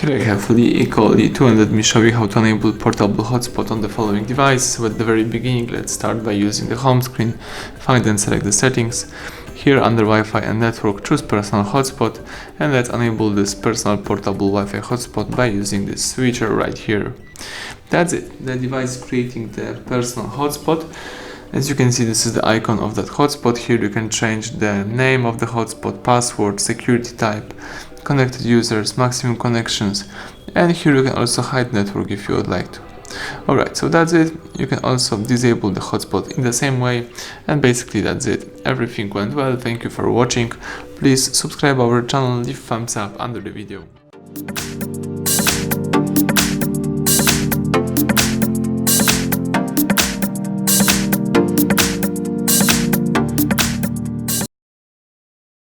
Here I have LeEco L2 and let me show you how to enable Portable Hotspot on the following device. So at the very beginning, let's start by using the home screen, find and select the settings. Here under Wi-Fi and network, choose Personal Hotspot and let's enable this Personal Portable Wi-Fi Hotspot by using this switcher right here. That's it, the device is creating the Personal Hotspot. As you can see, this is the icon of that hotspot. Here you can change the name of the hotspot, password, security type, connected users, maximum connections, and here you can also hide network if you would like to. Alright, so that's it. You can also disable the hotspot in the same way, and basically that's it. Everything went well. Thank you for watching. Please subscribe our channel, leave thumbs up under the video.